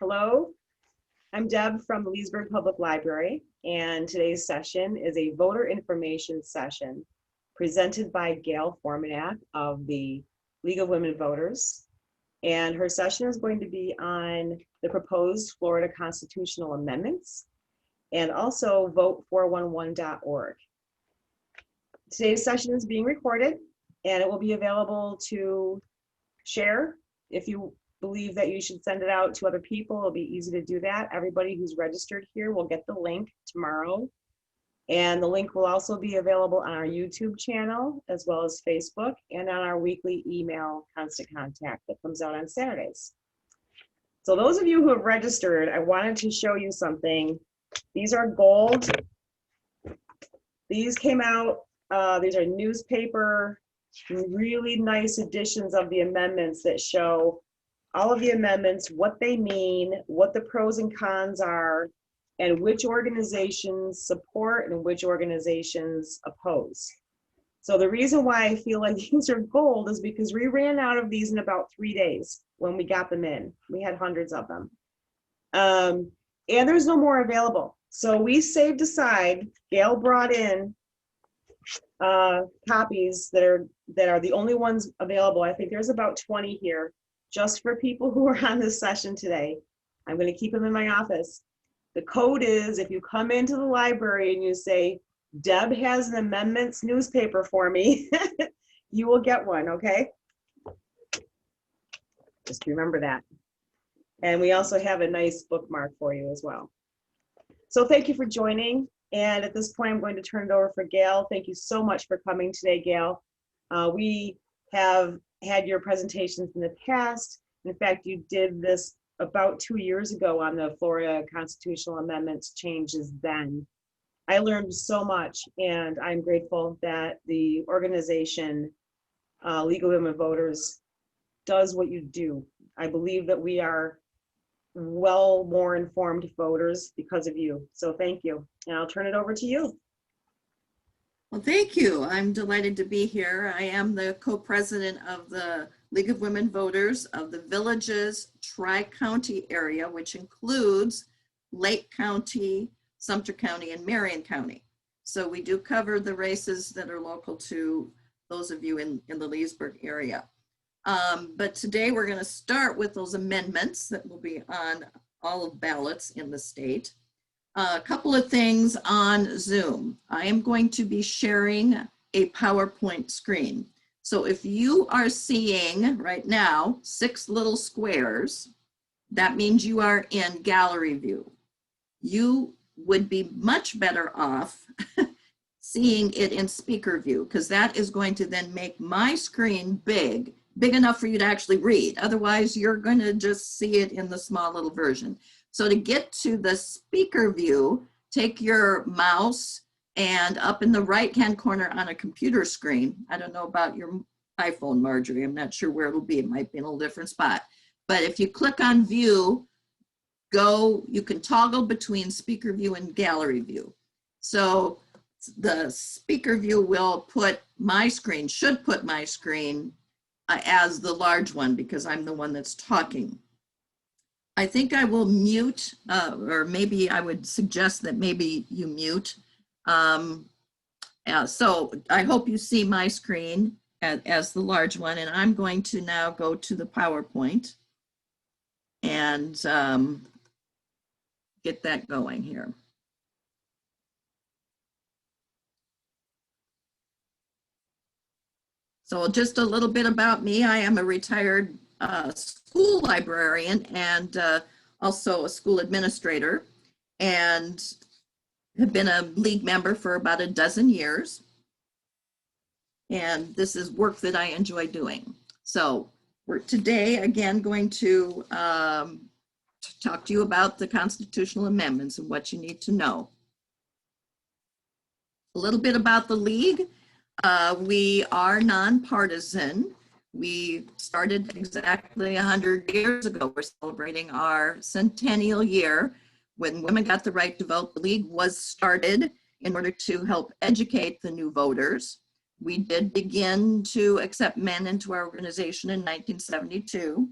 Hello, I'm Deb from the Leesburg Public Library, and today's session is a voter information session presented by Gail Formanak of the League of Women Voters. And her session is going to be on the proposed Florida constitutional amendments and also vote411.org. Today's session is being recorded and it will be available to share. If you believe that you should send it out to other people, it'll be easy to do that. Everybody who's registered here will get the link tomorrow. And the link will also be available on our YouTube channel, as well as Facebook, and on our weekly email Constant Contact that comes out on Saturdays. So those of you who have registered, I wanted to show you something. These are gold. These came out, these are newspaper, really nice editions of the amendments that show all of the amendments, what they mean, what the pros and cons are, and which organizations support and which organizations oppose. So the reason why I feel like these are gold is because we ran out of these in about 3 days when we got them in. We had hundreds of them. And there's no more available. So we saved aside, Gail brought in copies that are the only ones available. I think there's about 20 here, just for people who are on this session today. I'm going to keep them in my office. The code is, if you come into the library and you say, Deb has an amendments newspaper for me, you will get one, okay? Just remember that. And we also have a nice bookmark for you as well. So thank you for joining. And at this point, I'm going to turn it over for Gail. Thank you so much for coming today, Gail. We have had your presentations in the past. In fact, you did this about 2 years ago on the Florida constitutional amendments changes then. I learned so much, and I'm grateful that the organization, League of Women Voters, does what you do. I believe that we are well more informed voters because of you. So thank you. And I'll turn it over to you. Well, thank you. I'm delighted to be here. I am the co-president of the League of Women Voters of the Villages Tri-County area, which includes Lake County, Sumter County, and Marion County. So we do cover the races that are local to those of you in the Leesburg area. But today we're going to start with those amendments that will be on all of ballots in the state. A couple of things on Zoom. I am going to be sharing a PowerPoint screen. So if you are seeing right now 6 little squares, that means you are in gallery view. You would be much better off seeing it in speaker view, because that is going to then make my screen big enough for you to actually read. Otherwise, you're going to just see it in the small little version. So to get to the speaker view, take your mouse and up in the right-hand corner on a computer screen, I don't know about your iPhone, Marjorie, I'm not sure where it'll be. It might be in a different spot. But if you click on view, you can toggle between speaker view and gallery view. So the speaker view will put my screen, should put my screen as the large one because I'm the one that's talking. I think I will mute, or maybe I would suggest that maybe you mute. So I hope you see my screen as the large one, and I'm going to now go to the PowerPoint and get that going here. So just a little bit about me. I am a retired school librarian and also a school administrator, and have been a league member for about a dozen years. And this is work that I enjoy doing. So we're today again going to talk to you about the constitutional amendments and what you need to know. A little bit about the league. We are nonpartisan. We started exactly 100 years ago. We're celebrating our centennial year. When women got the right to vote, the league was started in order to help educate the new voters. We did begin to accept men into our organization in 1972.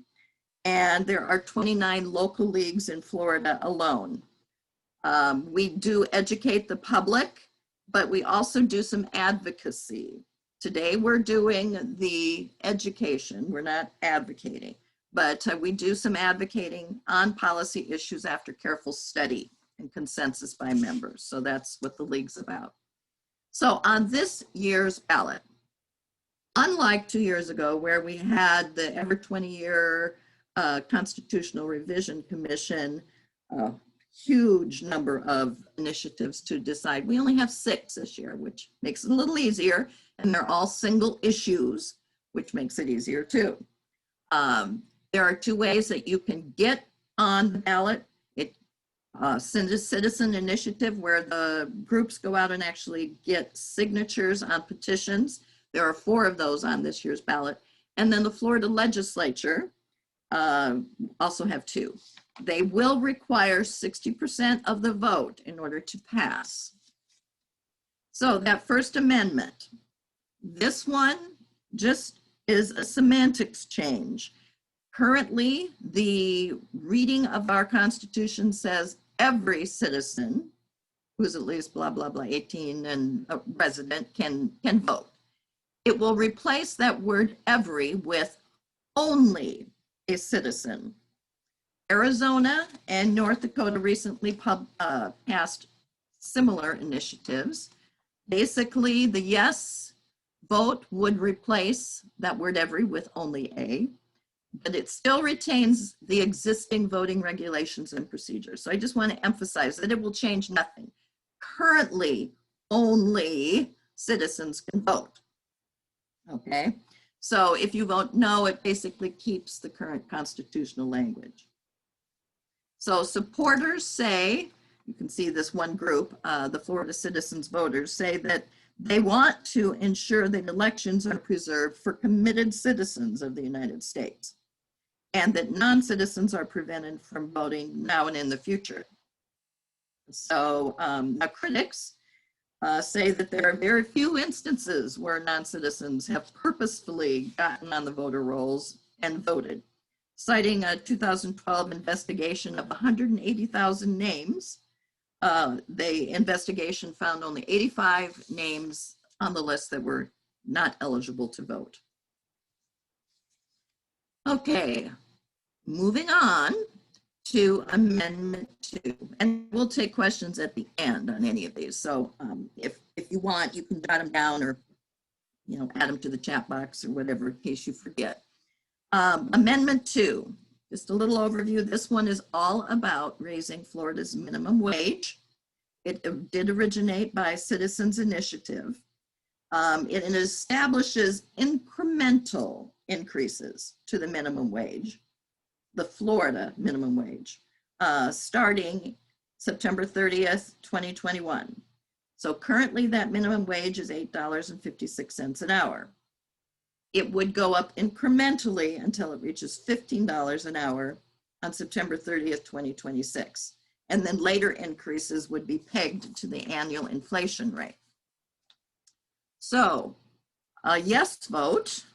and there are 29 local leagues in Florida alone. We do educate the public, but we also do some advocacy. Today we're doing the education, we're not advocating, but we do some advocating on policy issues after careful study and consensus by members. So that's what the league's about. So on this year's ballot, unlike 2 years ago where we had the every 20-year Constitutional Revision Commission, huge number of initiatives to decide. We only have 6 this year, which makes it a little easier, and they're all single issues, which makes it easier too. There are 2 ways that you can get on the ballot. Citizen initiative, where the groups go out and actually get signatures on petitions. There are 4 of those on this year's ballot. And then the Florida legislature also have 2. They will require 60% of the vote in order to pass. So that First Amendment, this one just is a semantics change. Currently, the reading of our Constitution says every citizen who's at least blah, blah, blah, 18 and a resident can vote. It will replace that word every with only a citizen. Arizona and North Dakota recently passed similar initiatives. Basically, the yes vote would replace that word every with only a, but it still retains the existing voting regulations and procedures. So I just want to emphasize that it will change nothing. Currently, only citizens can vote. Okay, so if you vote no, it basically keeps the current constitutional language. So supporters say, you can see this one group, the Florida Citizens Voters, say that they want to ensure that elections are preserved for committed citizens of the United States, and that non-citizens are prevented from voting now and in the future. So now critics say that there are very few instances where non-citizens have purposefully gotten on the voter rolls and voted, citing a 2012 investigation of 180,000 names. The investigation found only 85 names on the list that were not eligible to vote. Okay, moving on to Amendment 2, and we'll take questions at the end on any of these. So if you want, you can jot them down or add them to the chat box or whatever in case you forget. Amendment 2, just a little overview. This one is all about raising Florida's minimum wage. It did originate by Citizens Initiative. It establishes incremental increases to the minimum wage, the Florida minimum wage, starting September 30th, 2021. So currently that minimum wage is $8.56 an hour. It would go up incrementally until it reaches $15 an hour on September 30th, 2026. And then later increases would be pegged to the annual inflation rate. So a yes vote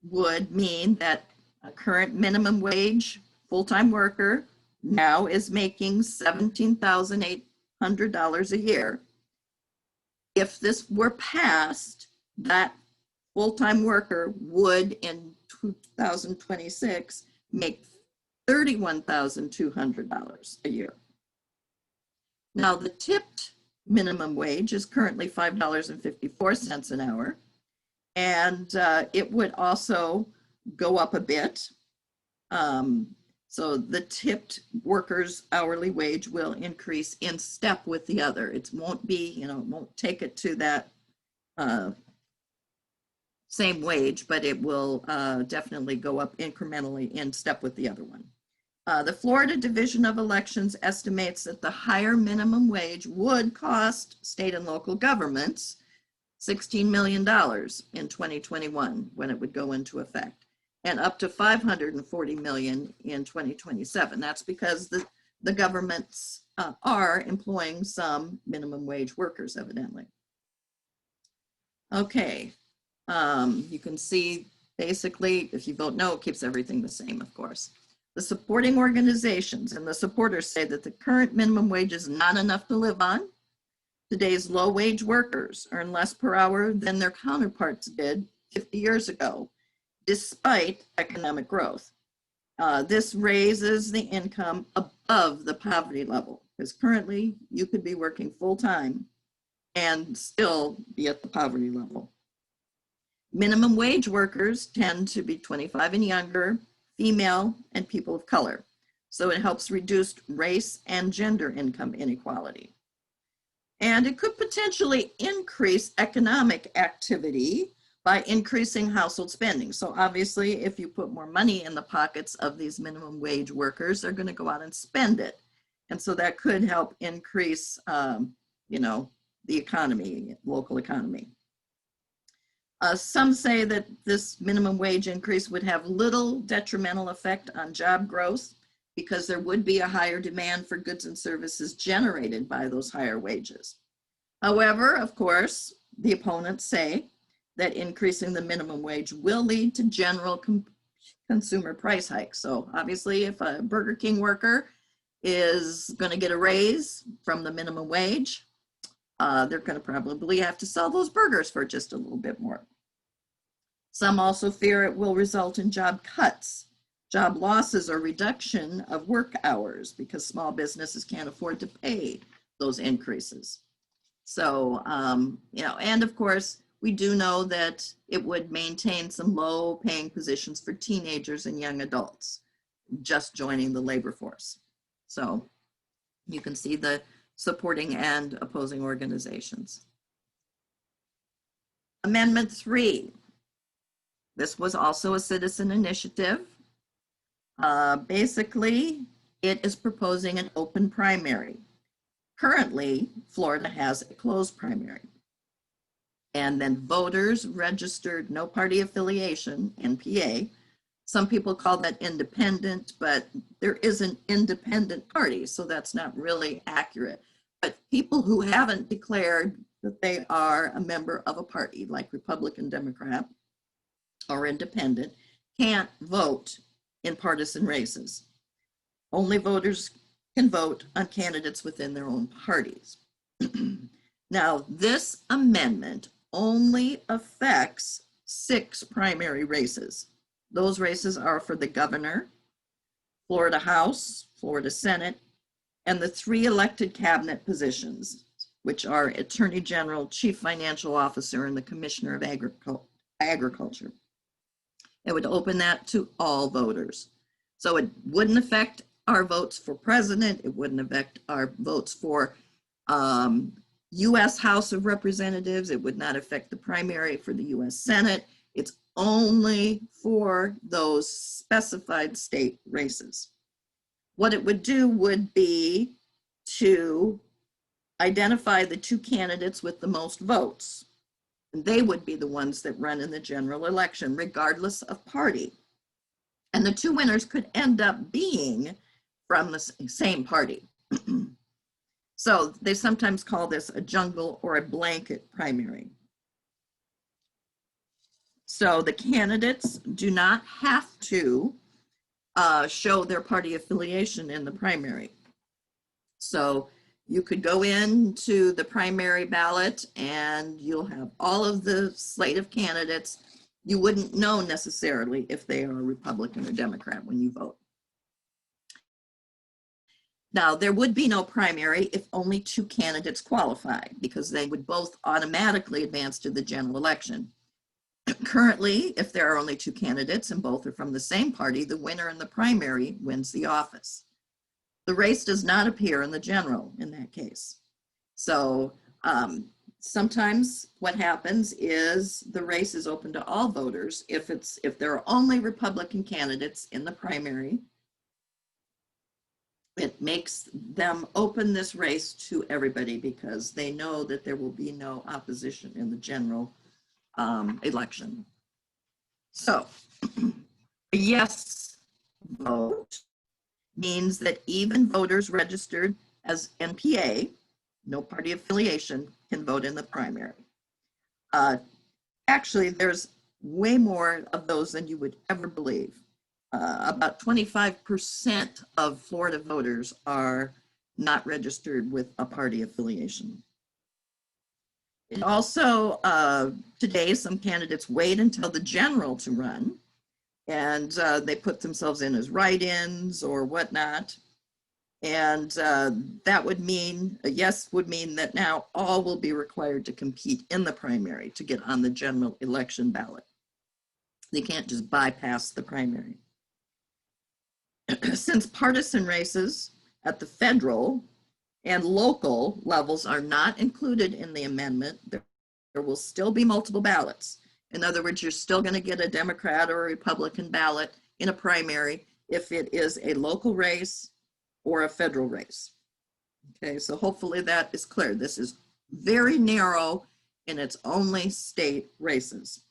would mean that a current minimum wage full-time worker now is making $17,800 a year. If this were passed, that full-time worker would in 2026 make $31,200 a year. Now the tipped minimum wage is currently $5.54 an hour, and it would also go up a bit. So the tipped workers' hourly wage will increase in step with the other. It won't be, it won't take it to that same wage, but it will definitely go up incrementally in step with the other one. The Florida Division of Elections estimates that the higher minimum wage would cost state and local governments $16 million in 2021 when it would go into effect, and up to $540 million in 2027. That's because the governments are employing some minimum wage workers, evidently. Okay, you can see basically, if you vote no, it keeps everything the same, of course. The supporting organizations and the supporters say that the current minimum wage is not enough to live on. Today's low-wage workers earn less per hour than their counterparts did 50 years ago, despite economic growth. This raises the income above the poverty level, because currently you could be working full-time and still be at the poverty level. Minimum wage workers tend to be 25 and younger, female, and people of color. So it helps reduce race and gender income inequality. And it could potentially increase economic activity by increasing household spending. So obviously, if you put more money in the pockets of these minimum wage workers, they're going to go out and spend it. And so that could help increase, the economy, local economy. Some say that this minimum wage increase would have little detrimental effect on job growth because there would be a higher demand for goods and services generated by those higher wages. However, of course, the opponents say that increasing the minimum wage will lead to general consumer price hikes. So obviously, if a Burger King worker is going to get a raise from the minimum wage, they're going to probably have to sell those burgers for just a little bit more. Some also fear it will result in job cuts, job losses, or reduction of work hours because small businesses can't afford to pay those increases. So, and of course, we do know that it would maintain some low paying positions for teenagers and young adults just joining the labor force. So you can see the supporting and opposing organizations. Amendment 3. This was also a citizen initiative. Basically, it is proposing an open primary. Currently, Florida has a closed primary. And then voters registered no party affiliation, NPA. Some people call that independent, but there is an independent party, so that's not really accurate. But people who haven't declared that they are a member of a party, like Republican, Democrat, or independent, can't vote in partisan races. Only voters can vote on candidates within their own parties. Now, this amendment only affects 6 primary races. Those races are for the governor, Florida House, Florida Senate, and the 3 elected cabinet positions, which are Attorney General, Chief Financial Officer, and the Commissioner of Agriculture. It would open that to all voters. So it wouldn't affect our votes for president. It wouldn't affect our votes for U.S. House of Representatives. It would not affect the primary for the U.S. Senate. It's only for those specified state races. What it would do would be to identify the 2 candidates with the most votes. And they would be the ones that run in the general election, regardless of party. And the 2 winners could end up being from the same party. So they sometimes call this a jungle or a blanket primary. So the candidates do not have to show their party affiliation in the primary. So you could go into the primary ballot and you'll have all of the slate of candidates. You wouldn't know necessarily if they are Republican or Democrat when you vote. Now, there would be no primary if only 2 candidates qualified, because they would both automatically advance to the general election. Currently, if there are only 2 candidates and both are from the same party, the winner in the primary wins the office. The race does not appear in the general in that case. So sometimes what happens is the race is open to all voters. If there are only Republican candidates in the primary, it makes them open this race to everybody because they know that there will be no opposition in the general election. So a yes vote means that even voters registered as NPA, no party affiliation, can vote in the primary. Actually, there's way more of those than you would ever believe. About 25% of Florida voters are not registered with a party affiliation. It also, today, some candidates wait until the general to run, and they put themselves in as write-ins or whatnot. And that would mean, a yes would mean that now all will be required to compete in the primary to get on the general election ballot. They can't just bypass the primary. Since partisan races at the federal and local levels are not included in the amendment, there will still be multiple ballots. In other words, you're still going to get a Democrat or a Republican ballot in a primary if it is a local race or a federal race. Okay, so hopefully that is clear. This is very narrow and it's only state races.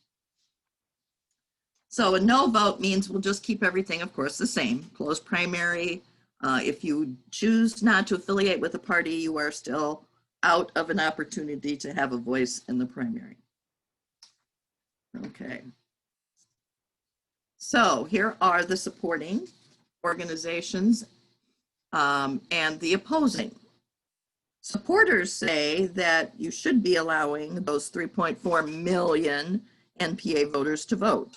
So a no vote means we'll just keep everything, of course, the same. Closed primary. If you choose not to affiliate with a party, you are still out of an opportunity to have a voice in the primary. Okay. So here are the supporting organizations and the opposing. Supporters say that you should be allowing those 3.4 million NPA voters to vote.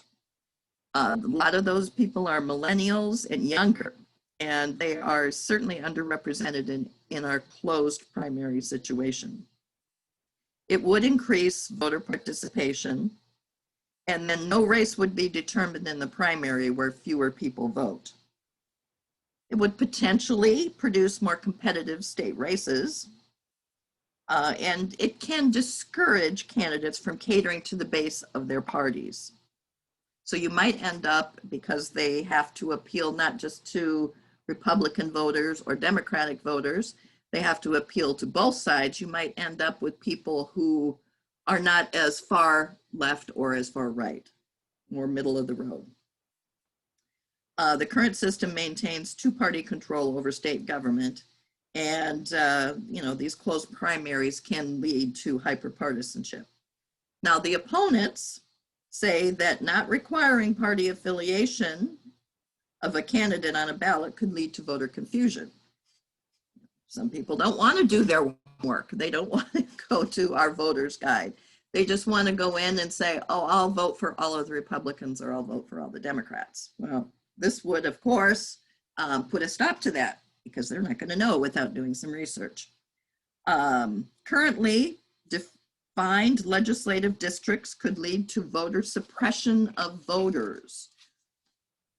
A lot of those people are millennials and younger, and they are certainly underrepresented in our closed primary situation. It would increase voter participation, and then no race would be determined in the primary where fewer people vote. It would potentially produce more competitive state races, and it can discourage candidates from catering to the base of their parties. So you might end up, because they have to appeal not just to Republican voters or Democratic voters, they have to appeal to both sides. You might end up with people who are not as far left or as far right, more middle of the road. The current system maintains two-party control over state government, and these closed primaries can lead to hyperpartisanship. Now, the opponents say that not requiring party affiliation of a candidate on a ballot could lead to voter confusion. Some people don't want to do their work. They don't want to go to our voters guide. They just want to go in and say, oh, I'll vote for all of the Republicans or I'll vote for all the Democrats. Well, this would, of course, put a stop to that because they're not going to know without doing some research. Currently, defined legislative districts could lead to voter suppression of voters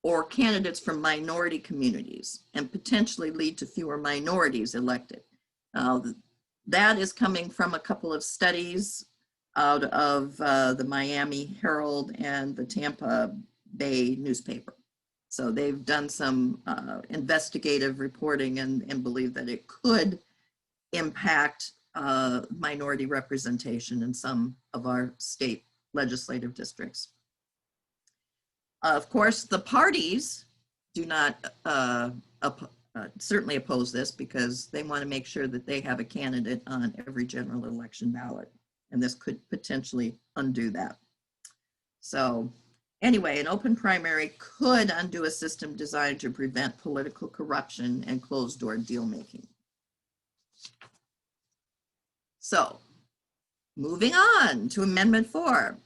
or candidates from minority communities and potentially lead to fewer minorities elected. That is coming from a couple of studies out of the Miami Herald and the Tampa Bay newspaper. So they've done some investigative reporting and believe that it could impact minority representation in some of our state legislative districts. Of course, the parties do not certainly oppose this because they want to make sure that they have a candidate on every general election ballot, and this could potentially undo that. So anyway, an open primary could undo a system designed to prevent political corruption and closed-door deal-making. So, moving on to Amendment 4.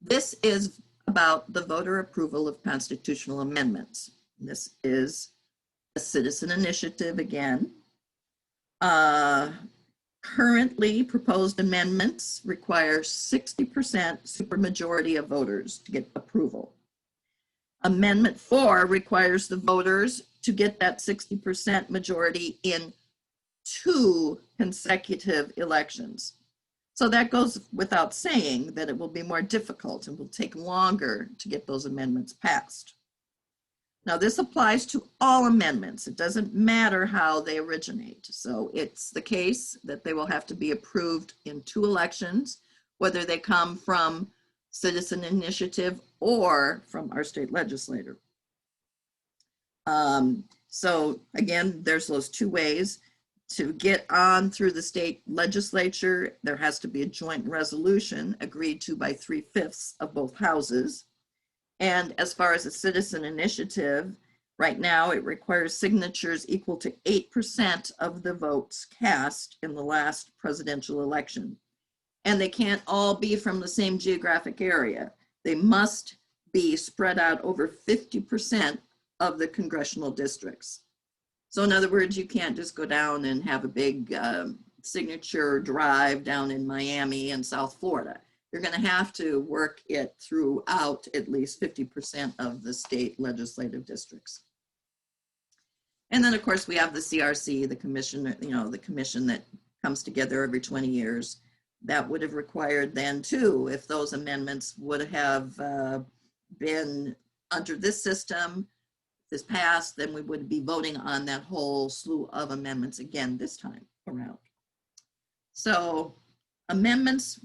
This is about the voter approval of constitutional amendments. This is a citizen initiative again. Currently proposed amendments require 60% supermajority of voters to get approval. Amendment 4 requires the voters to get that 60% majority in 2 consecutive elections. So that goes without saying that it will be more difficult and will take longer to get those amendments passed. Now, this applies to all amendments. It doesn't matter how they originate. So it's the case that they will have to be approved in 2 elections, whether they come from citizen initiative or from our state legislature. So again, there's those 2 ways To get on through the state legislature, there has to be a joint resolution agreed to by 3/5 of both houses. And as far as a citizen initiative, right now it requires signatures equal to 8% of the votes cast in the last presidential election. And they can't all be from the same geographic area. They must be spread out over 50% of the congressional districts. So in other words, you can't just go down and have a big signature drive down in Miami and South Florida. You're going to have to work it throughout at least 50% of the state legislative districts. And then of course we have the CRC, the commission, the commission that comes together every 20 years. That would have required then too, if those amendments would have been under this system, this passed, then we would be voting on that whole slew of amendments again this time around. So amendments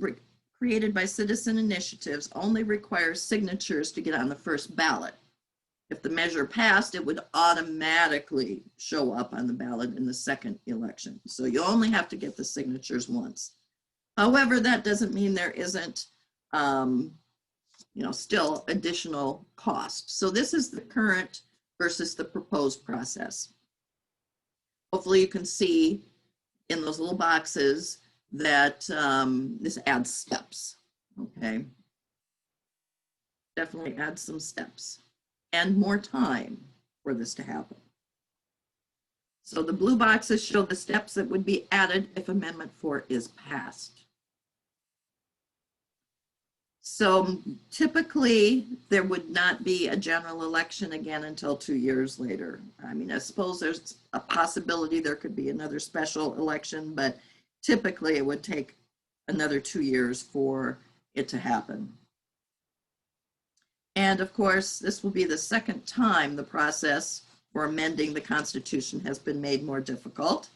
created by citizen initiatives only require signatures to get on the first ballot. If the measure passed, it would automatically show up on the ballot in the second election. So you only have to get the signatures once. However, that doesn't mean there isn't, still additional cost. So this is the current versus the proposed process. Hopefully you can see in those little boxes that this adds steps, okay? Definitely adds some steps and more time for this to happen. So the blue boxes show the steps that would be added if Amendment 4 is passed. So typically there would not be a general election again until 2 years later. I mean, I suppose there's a possibility there could be another special election, but typically it would take another 2 years for it to happen. And of course, this will be the second time the process for amending the Constitution has been made more difficult.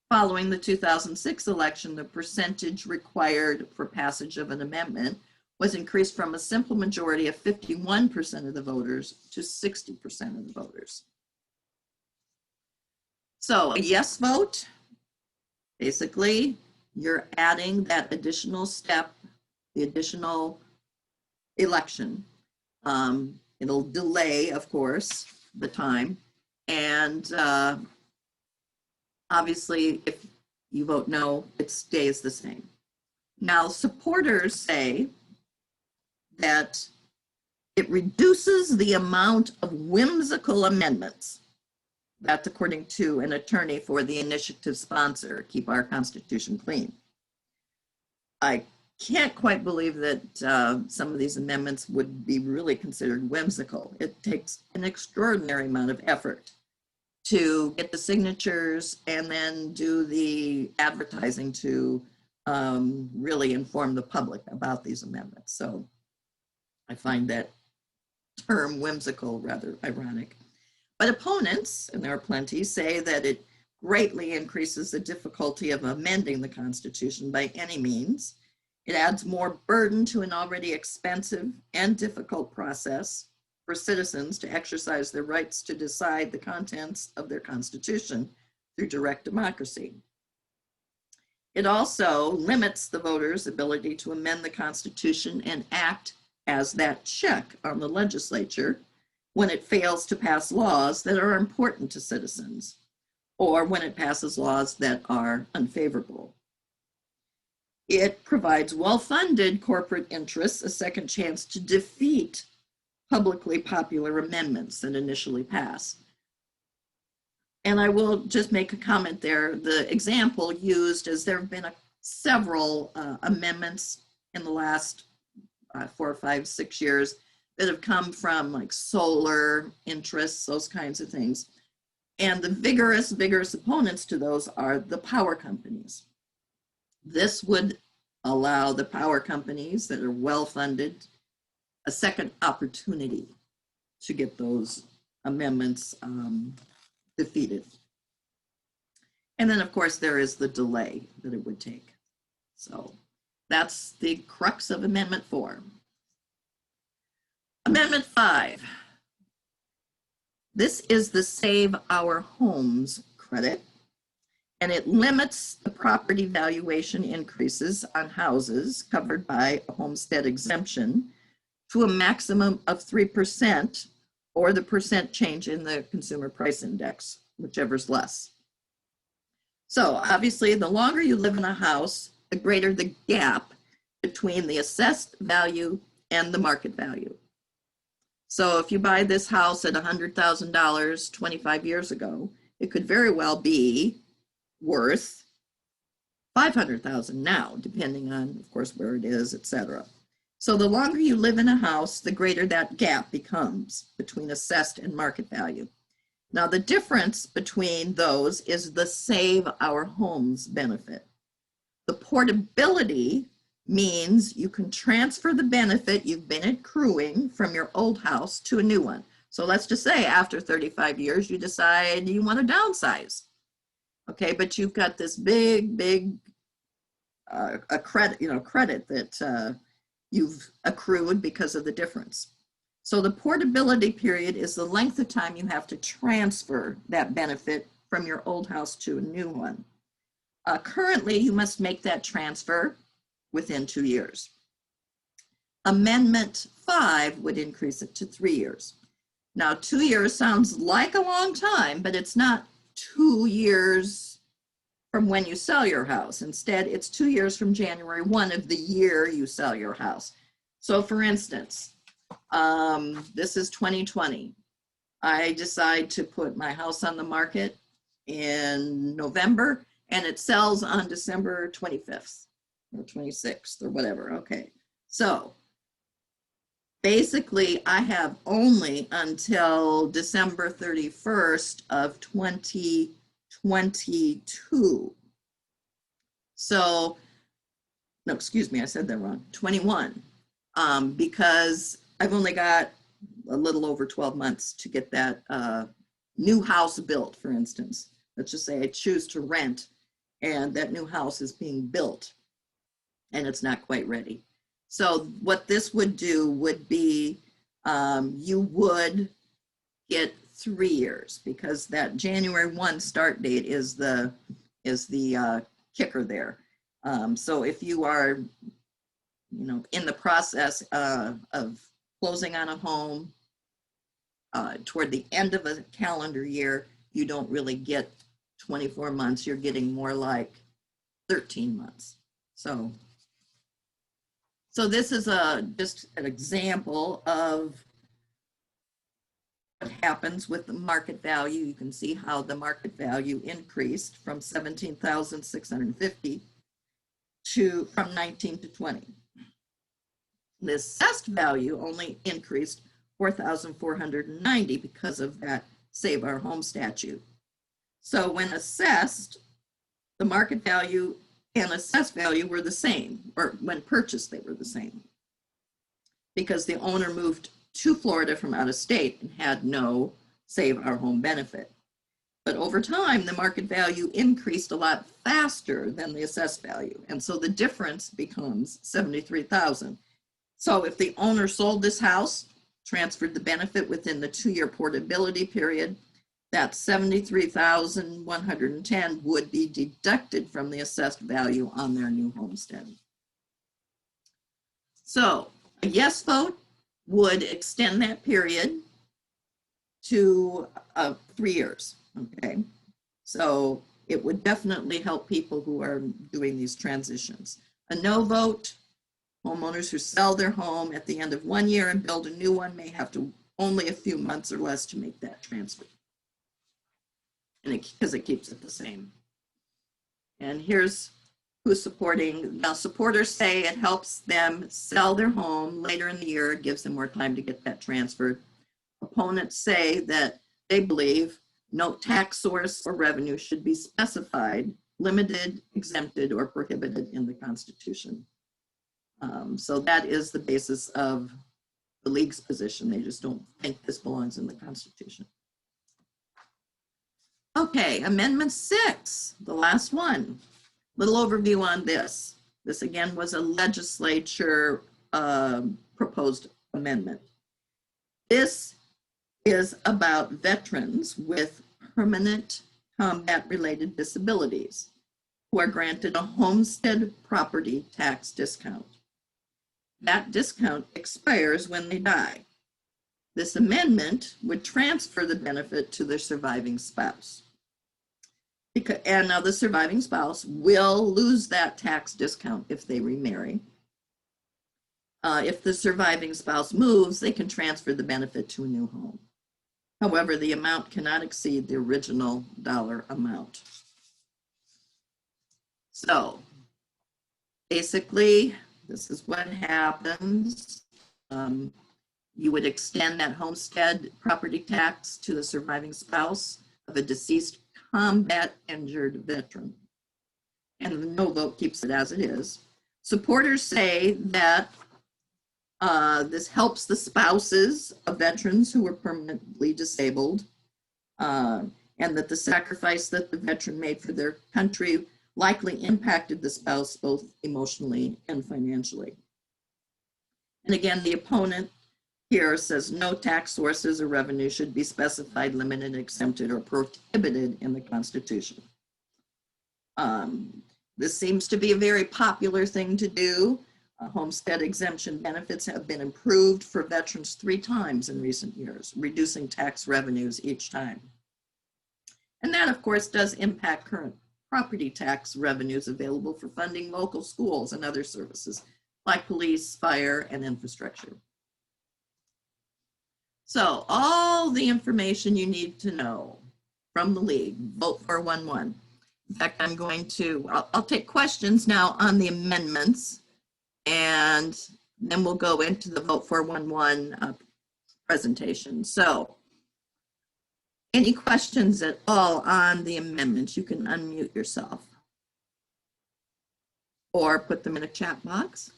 Following the 2006 election, the percentage required for passage of an amendment was increased from a simple majority of 51% of the voters to 60% of the voters. So a yes vote, basically, you're adding that additional step, the additional election. It'll delay, of course, the time. And obviously, if you vote no, it stays the same. Now, supporters say that it reduces the amount of whimsical amendments. That's according to an attorney for the initiative sponsor, Keep Our Constitution Clean. I can't quite believe that some of these amendments would be really considered whimsical. It takes an extraordinary amount of effort to get the signatures and then do the advertising to really inform the public about these amendments. So I find that term whimsical rather ironic. But opponents, and there are plenty, say that it greatly increases the difficulty of amending the Constitution by any means. It adds more burden to an already expensive and difficult process for citizens to exercise their rights to decide the contents of their Constitution through direct democracy. It also limits the voters' ability to amend the Constitution and act as that check on the legislature when it fails to pass laws that are important to citizens, or when it passes laws that are unfavorable. It provides well-funded corporate interests a second chance to defeat publicly popular amendments that initially pass. And I will just make a comment there. The example used is there have been several amendments in the last 4, 5, 6 years that have come from like solar interests, those kinds of things. And the vigorous opponents to those are the power companies. This would allow the power companies that are well-funded a second opportunity to get those amendments defeated. And then of course there is the delay that it would take. So that's the crux of Amendment 4. Amendment 5. This is the Save Our Homes credit. and it limits the property valuation increases on houses covered by a homestead exemption to a maximum of 3% or the percent change in the consumer price index, whichever's less. So obviously, the longer you live in a house, the greater the gap between the assessed value and the market value. So if you buy this house at $100,000 25 years ago, it could very well be worth $500,000 now, depending on, of course, where it is, etc. So the longer you live in a house, the greater that gap becomes between assessed and market value. Now, the difference between those is the Save Our Homes benefit. The portability means you can transfer the benefit you've been accruing from your old house to a new one. So let's just say after 35 years, you decide you want to downsize. Okay, but you've got this big credit that you've accrued because of the difference. So the portability period is the length of time you have to transfer that benefit from your old house to a new one. Currently, you must make that transfer within 2 years. Amendment 5 would increase it to 3 years. Now, 2 years sounds like a long time, but it's not 2 years from when you sell your house. Instead, it's 2 years from January 1 of the year you sell your house. So for instance, this is 2020. I decide to put my house on the market in November, and it sells on December 25th or 26th or whatever. Okay, so basically I have only until December 31st of 2022. So, no, excuse me, I said that wrong, 21, because I've only got a little over 12 months to get that new house built, for instance. Let's just say I choose to rent and that new house is being built and it's not quite ready. So what this would do would be you would get 3 years, because that January 1 start date is the kicker there. So if you are, in the process of closing on a home toward the end of a calendar year, you don't really get 24 months. You're getting more like 13 months. So this is just an example of what happens with the market value. You can see how the market value increased from 17,650 from 19 to 20. The assessed value only increased 4,490 because of that Save Our Home statute. So when assessed, the market value and assessed value were the same, or when purchased, they were the same, because the owner moved to Florida from out of state and had no Save Our Home benefit. But over time, the market value increased a lot faster than the assessed value. And so the difference becomes 73,000. So if the owner sold this house, transferred the benefit within the 2-year portability period, that 73,110 would be deducted from the assessed value on their new homestead. So a yes vote would extend that period to 3 years, okay? So it would definitely help people who are doing these transitions. A no vote, homeowners who sell their home at the end of 1 year and build a new one may have to only a few months or less to make that transfer. And because it keeps it the same. And here's who's supporting. Now, supporters say it helps them sell their home later in the year. It gives them more time to get that transferred. Opponents say that they believe no tax source or revenue should be specified, limited, exempted, or prohibited in the Constitution. So that is the basis of the league's position. They just don't think this belongs in the Constitution. Okay, Amendment 6, the last one. Little overview on this. This again was a legislature proposed amendment. This is about veterans with permanent combat-related disabilities who are granted a homestead property tax discount. That discount expires when they die. This amendment would transfer the benefit to the surviving spouse. And now the surviving spouse will lose that tax discount if they remarry. If the surviving spouse moves, they can transfer the benefit to a new home. However, the amount cannot exceed the original dollar amount. So basically, this is what happens. You would extend that homestead property tax to the surviving spouse of a deceased combat injured veteran. And the no vote keeps it as it is. Supporters say that this helps the spouses of veterans who were permanently disabled, and that the sacrifice that the veteran made for their country likely impacted the spouse both emotionally and financially. And again, the opponent here says no tax sources or revenue should be specified, limited, exempted, or prohibited in the Constitution. This seems to be a very popular thing to do. Homestead exemption benefits have been improved for veterans 3 times in recent years, reducing tax revenues each time. And that, of course, does impact current property tax revenues available for funding local schools and other services like police, fire, and infrastructure. So all the information you need to know from the League, vote 411. In fact, I'm going to, I'll take questions now on the amendments, and then we'll go into the vote 411 presentation. So any questions at all on the amendments, you can unmute yourself or put them in a chat box.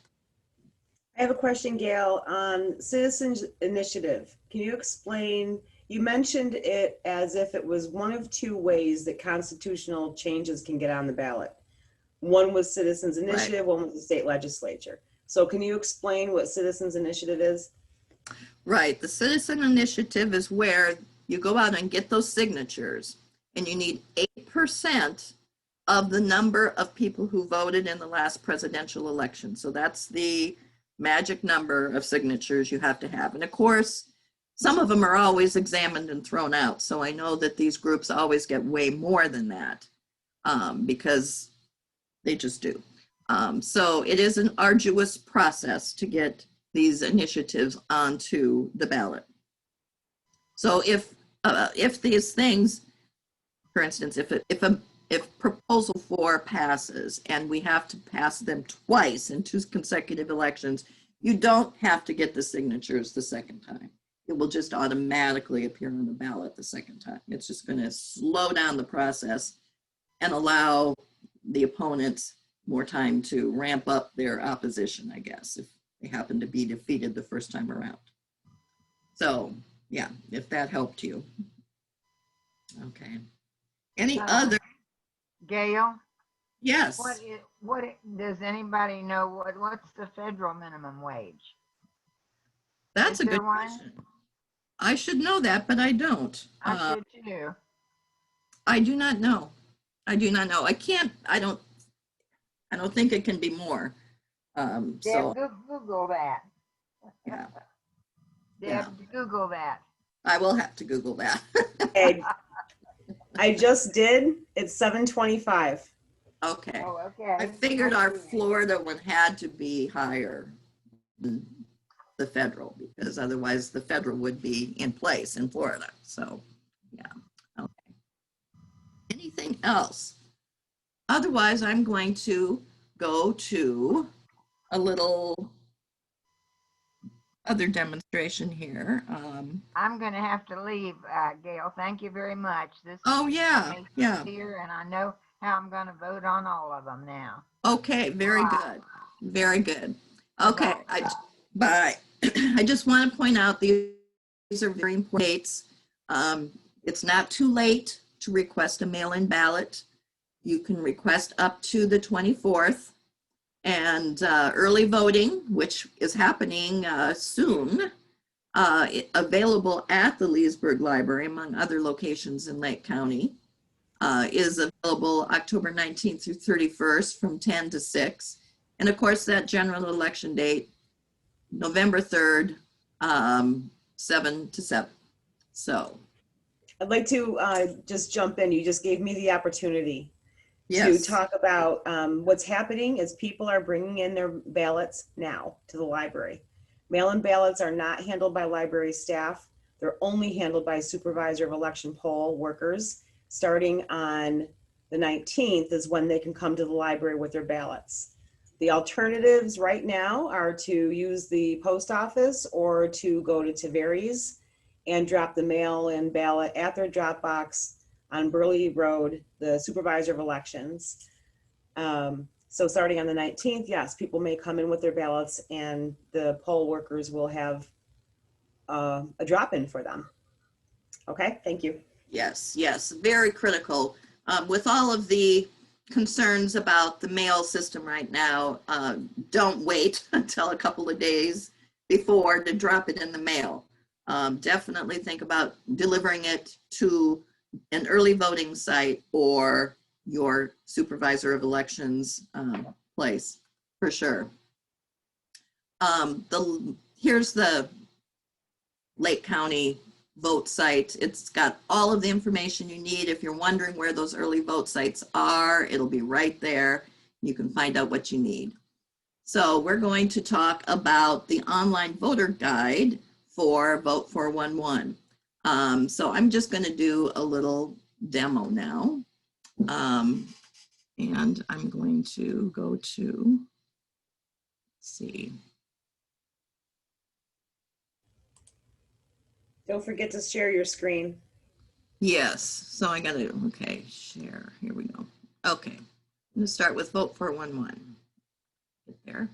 I have a question, Gail, on citizens initiative. Can you explain, you mentioned it as if it was one of 2 ways that constitutional changes can get on the ballot. One was citizens initiative, right. One was the state legislature. So can you explain what citizens initiative is? Right, the citizen initiative is where you go out and get those signatures, and you need 8% of the number of people who voted in the last presidential election. So that's the magic number of signatures you have to have. And of course, some of them are always examined and thrown out. So I know that these groups always get way more than that because they just do. So it is an arduous process to get these initiatives onto the ballot. So if these things, for instance, if proposal 4 passes and we have to pass them twice in 2 consecutive elections, you don't have to get the signatures the second time. It will just automatically appear on the ballot the second time. It's just going to slow down the process and allow the opponents more time to ramp up their opposition, I guess, if they happen to be defeated the first time around. So yeah, if that helped you. Okay. Any other? Gail? Yes. What does anybody know what's the federal minimum wage? That's a good question. I should know that, but I don't. I should too. I do not know. I do not know. I don't think it can be more. So Google that. Yeah. Yeah. Google that. I will have to Google that. Okay. I just did. It's 725. Okay. Oh, okay. I figured our Florida one had to be higher than the federal, because otherwise the federal would be in place in Florida. So yeah. Okay. Anything else? Otherwise, I'm going to go to a little other demonstration here. I'm going to have to leave, Gail. Thank you very much. Oh yeah, yeah. Here, and I know how I'm going to vote on all of them now. Okay, very good, very good. Okay, bye. I just want to point out these are very important dates. It's not too late to request a mail-in ballot. You can request up to the 24th. And early voting, which is happening soon, available at the Leesburg Library, among other locations in Lake County. is available October 19th through 31st from 10 to 6. And of course, that general election date, November 3rd, 7 to 7. So, I'd like to just jump in. You just gave me the opportunity to yes, talk about what's happening is people are bringing in their ballots now to the library. Mail-in ballots are not handled by library staff. They're only handled by supervisor of election poll workers. Starting on the 19th is when they can come to the library with their ballots. The alternatives right now are to use the post office or to go to Taveri's and drop the mail-in ballot at their drop box on Burley Road, the supervisor of elections. So starting on the 19th, yes, people may come in with their ballots and the poll workers will have a drop-in for them. Okay, thank you. yes, very critical. With all of the concerns about the mail system right now, don't wait until a couple of days before to drop it in the mail. Definitely think about delivering it to an early voting site or your supervisor of elections place for sure. Here's the Lake County vote site. It's got all of the information you need. If you're wondering where those early vote sites are, it'll be right there. You can find out what you need. So we're going to talk about the online voter guide for Vote 411. So I'm just going to do a little demo now. And I'm going to go to, let's see. Don't forget to share your screen. Yes, so I gotta, okay, share, here we go. Okay, I'm gonna start with Vote 411. Get there.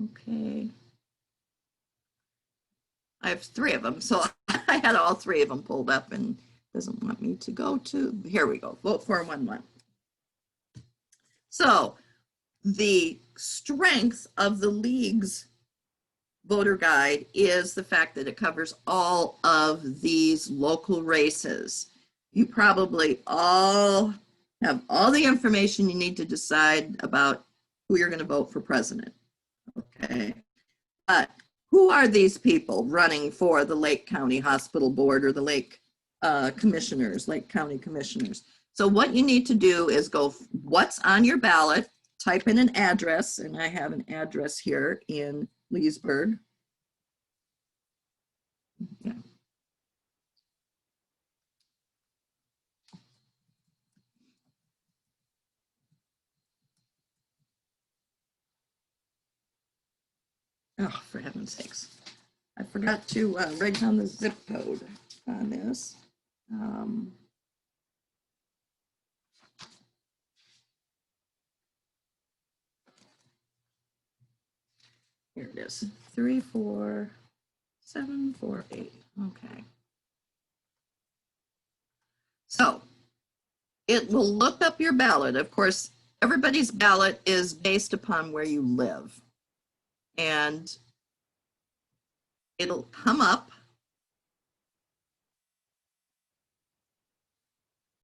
Okay. I have 3 of them, so I had all 3 of them pulled up and doesn't want me to go to, here we go, Vote 411. So the strength of the league's voter guide is the fact that it covers all of these local races. You probably all have all the information you need to decide about who you're going to vote for president. Okay. But who are these people running for the Lake County Hospital Board or the Lake Commissioners, Lake County Commissioners? So what you need to do is go what's on your ballot, type in an address, and I have an address here in Leesburg. Yeah. Oh, for heaven's sakes. I forgot to write down the zip code on this. Here it is, 34748. Okay. So it will look up your ballot. Of course, everybody's ballot is based upon where you live. And it'll come up.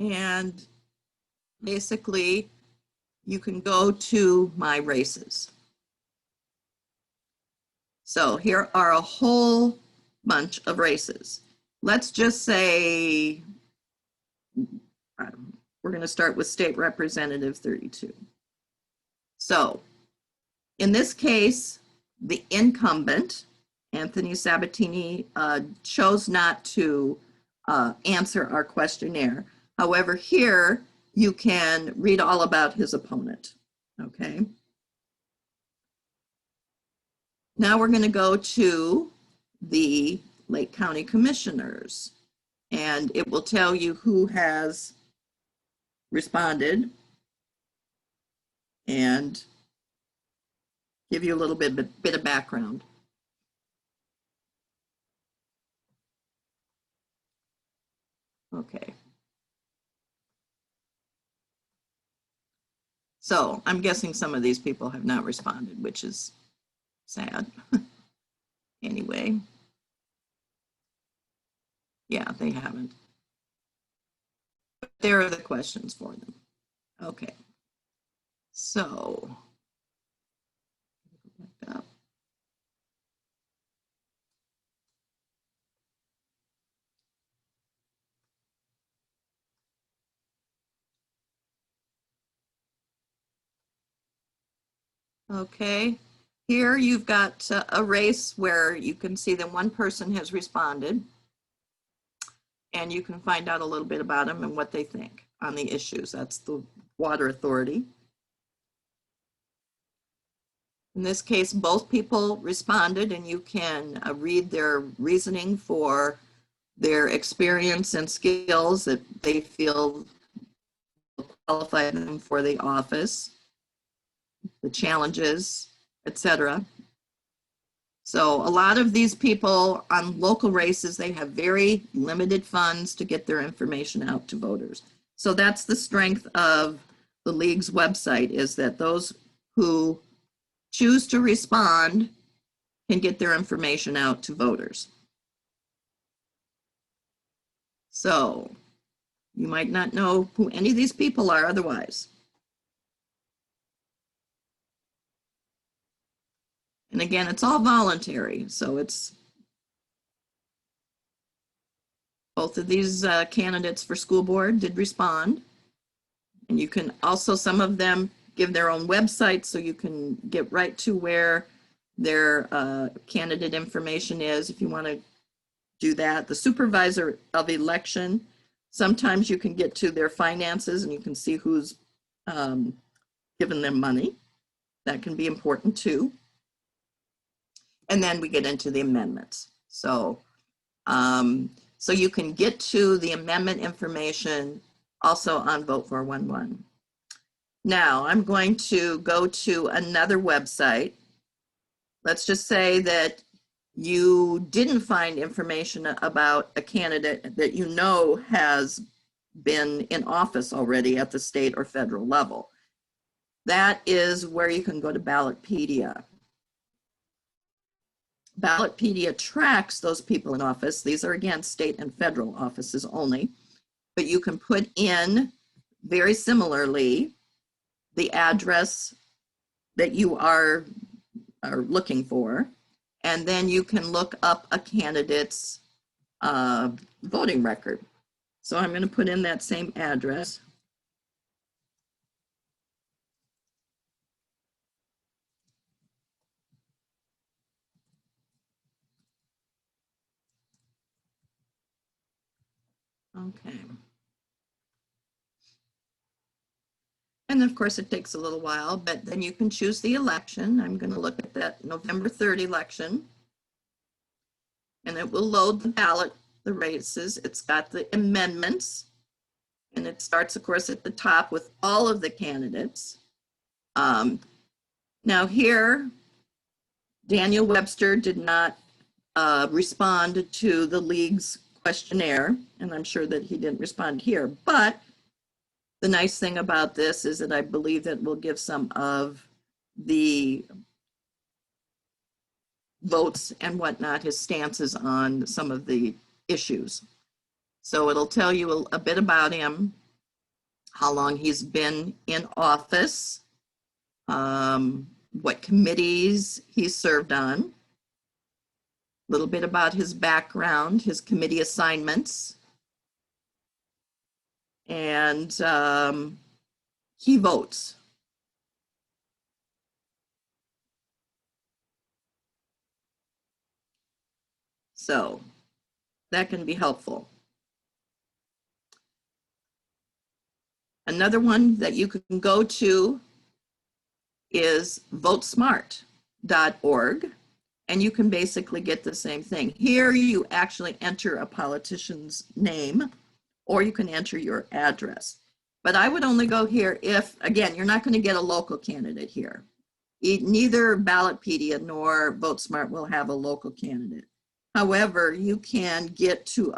And basically, you can go to my races. So here are a whole bunch of races. Let's just say we're going to start with State Representative 32. So in this case, the incumbent, Anthony Sabatini, chose not to answer our questionnaire. However, here you can read all about his opponent, okay? Now we're going to go to the Lake County Commissioners, and it will tell you who has responded and give you a little bit of background. Okay. So I'm guessing some of these people have not responded, which is sad. Anyway. Yeah, they haven't. There are the questions for them. Okay. So, back up. Okay, here you've got a race where you can see that one person has responded, and you can find out a little bit about them and what they think on the issues. That's the Water Authority. In this case, both people responded, and you can read their reasoning for their experience and skills that they feel qualify them for the office, the challenges, etc. So a lot of these people on local races, they have very limited funds to get their information out to voters. So that's the strength of the league's website, is that those who choose to respond can get their information out to voters. So you might not know who any of these people are otherwise. And again, it's all voluntary. So it's both of these candidates for school board did respond. And you can also, some of them give their own websites, so you can get right to where their candidate information is if you want to do that. The supervisor of election, sometimes you can get to their finances and you can see who's given them money. That can be important too. And then we get into the amendments. So you can get to the amendment information also on Vote 411. Now I'm going to go to another website. Let's just say that you didn't find information about a candidate that you know has been in office already at the state or federal level. That is where you can go to Ballotpedia. Ballotpedia tracks those people in office. These are, again, state and federal offices only, but you can put in, very similarly, the address that you are looking for, and then you can look up a candidate's voting record. So I'm going to put in that same address. Okay. And of course, it takes a little while, but then you can choose the election. I'm going to look at that November 3rd election. And it will load the ballot, the races. It's got the amendments. And it starts, of course, at the top with all of the candidates. Now here, Daniel Webster did not respond to the league's questionnaire, and I'm sure that he didn't respond here. But the nice thing about this is that I believe that we'll give some of the votes and whatnot, his stances on some of the issues. So it'll tell you a bit about him, how long he's been in office, what committees he's served on, a little bit about his background, his committee assignments, and key votes. So that can be helpful. Another one that you can go to is votesmart.org, and you can basically get the same thing. Here you actually enter a politician's name, or you can enter your address. But I would only go here if, again, you're not going to get a local candidate here. Neither Ballotpedia nor VoteSmart will have a local candidate. However, you can get to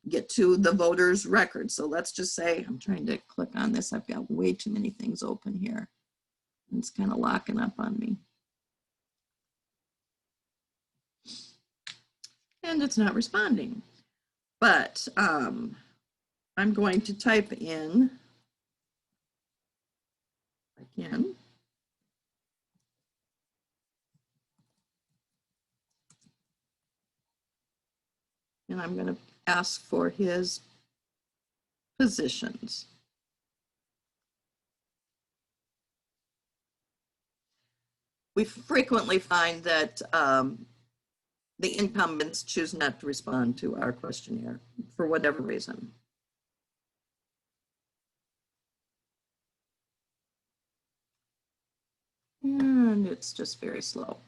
the voter's record. So let's just say, I'm trying to click on this. I've got way too many things open here. It's kind of locking up on me. And it's not responding. But I'm going to type in again. And I'm going to ask for his positions. We frequently find that the incumbents choose not to respond to our questionnaire for whatever reason. And it's just very slow.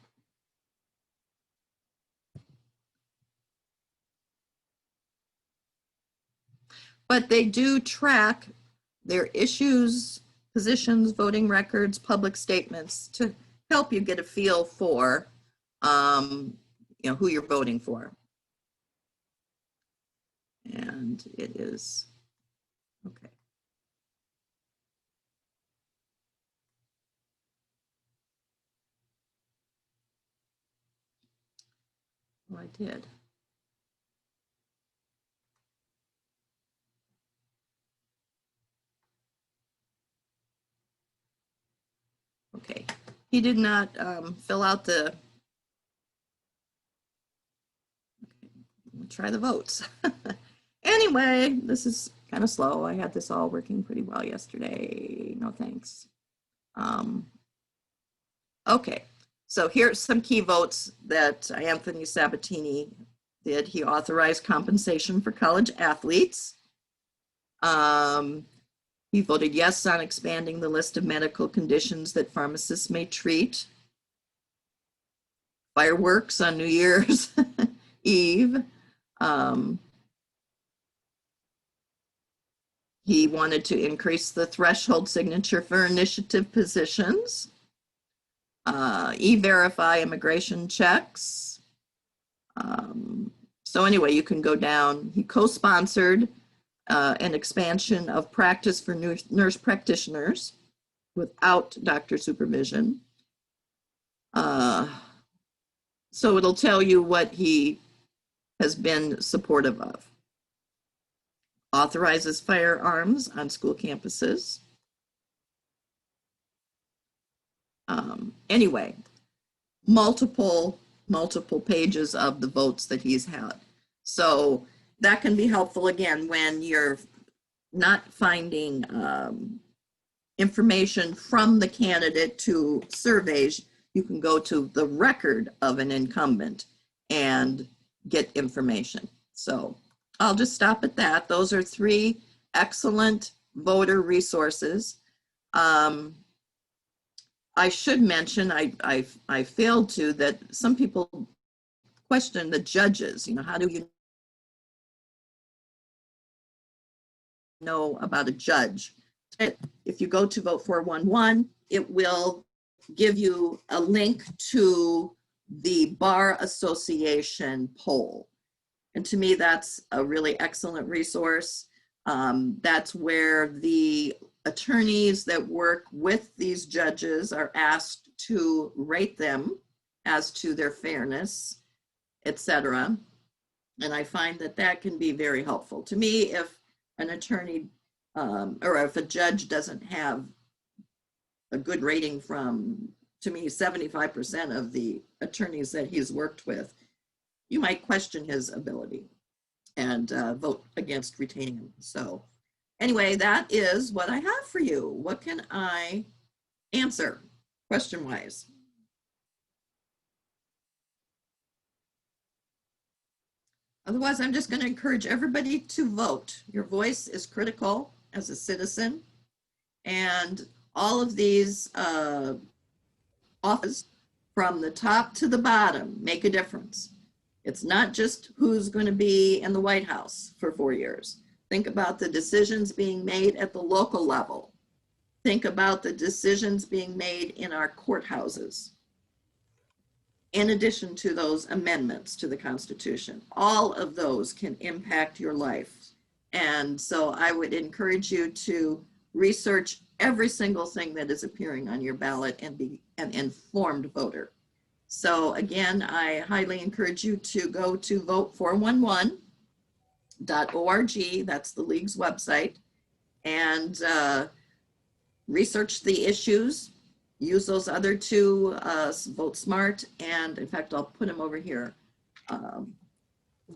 But they do track their issues, positions, voting records, public statements to help you get a feel for who you're voting for. And it is, okay. Well, I did. Okay, he did not fill out the, okay, we'll try the votes. Anyway, this is kind of slow. I had this all working pretty well yesterday. No thanks. Okay, so here's some key votes that Anthony Sabatini did. He authorized compensation for college athletes. He voted yes on expanding the list of medical conditions that pharmacists may treat. Fireworks on New Year's Eve. He wanted to increase the threshold signature for initiative positions. E-verify immigration checks. So anyway, you can go down. He co-sponsored an expansion of practice for nurse practitioners without doctor supervision. So it'll tell you what he has been supportive of. Authorizes firearms on school campuses. Anyway, multiple pages of the votes that he's had. So that can be helpful again when you're not finding information from the candidate to surveys. You can go to the record of an incumbent and get information. So I'll just stop at that. Those are 3 excellent voter resources. I should mention, I failed to, that some people question the judges. How do you know about a judge? If you go to Vote 411, it will give you a link to the Bar Association poll. And to me, that's a really excellent resource. That's where the attorneys that work with these judges are asked to rate them as to their fairness, etc. And I find that that can be very helpful. To me, if an attorney or if a judge doesn't have a good rating from, to me, 75% of the attorneys that he's worked with, you might question his ability and vote against retaining him. So anyway, that is what I have for you. What can I answer question-wise? Otherwise, I'm just going to encourage everybody to vote. Your voice is critical as a citizen, and all of these offices from the top to the bottom make a difference. It's not just who's going to be in the White House for 4 years. Think about the decisions being made at the local level. Think about the decisions being made in our courthouses. In addition to those amendments to the Constitution, all of those can impact your life. And so I would encourage you to research every single thing that is appearing on your ballot and be an informed voter. So again, I highly encourage you to go to Vote 411 votesmart.org, that's the league's website, and research the issues. Use those other two, Vote Smart, and in fact, I'll put them over here.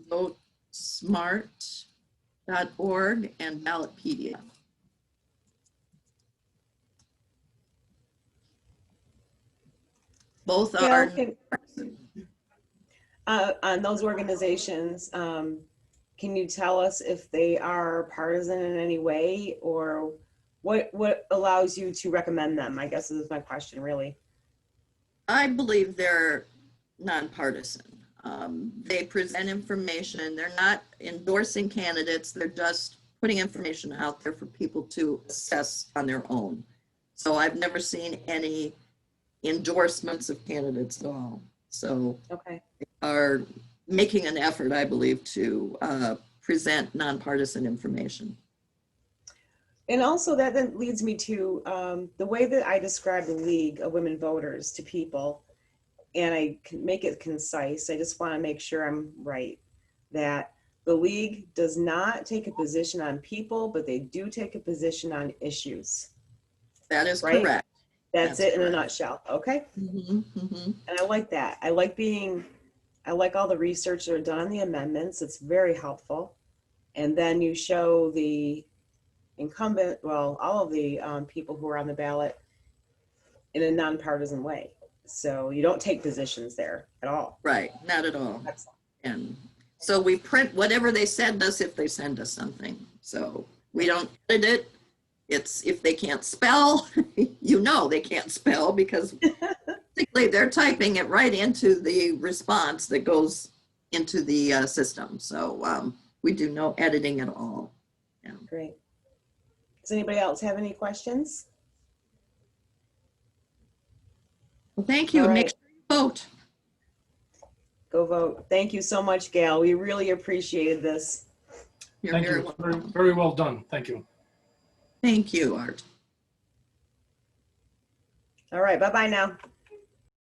Votesmart.org and Ballotpedia. Both Gail, are, on those organizations, can you tell us if they are partisan in any way, or what allows you to recommend them? I guess is my question, really. I believe they're nonpartisan. They present information. They're not endorsing candidates. They're just putting information out there for people to assess on their own. So I've never seen any endorsements of candidates at all. So Okay. they are making an effort, I believe, to present nonpartisan information. And also that then leads me to the way that I describe the League of Women Voters to people, and I can make it concise. I just want to make sure I'm right, that the League does not take a position on people, but they do take a position on issues. That is Right? correct. That's it in a correct. nutshell. Okay. Mm-hmm. And I like that. I like all the research that are done on the amendments. It's very helpful. And then you show the incumbent, well, all of the people who are on the ballot in a nonpartisan way. So you don't take positions there at all. Right, not at all. Excellent. And so we print whatever they send us if they send us something. So we don't edit it. It's if they can't spell, you know they can't spell because basically they're typing it right into the response that goes into the system. So we do no editing at all. Yeah. Great. Does anybody else have any questions? Well, thank you. All And make right. sure you vote. Go vote. Thank you so much, Gail. We really appreciated this. You're Thank very you. welcome. Very well done. Thank you. Thank you, Art. All right. Bye-bye now.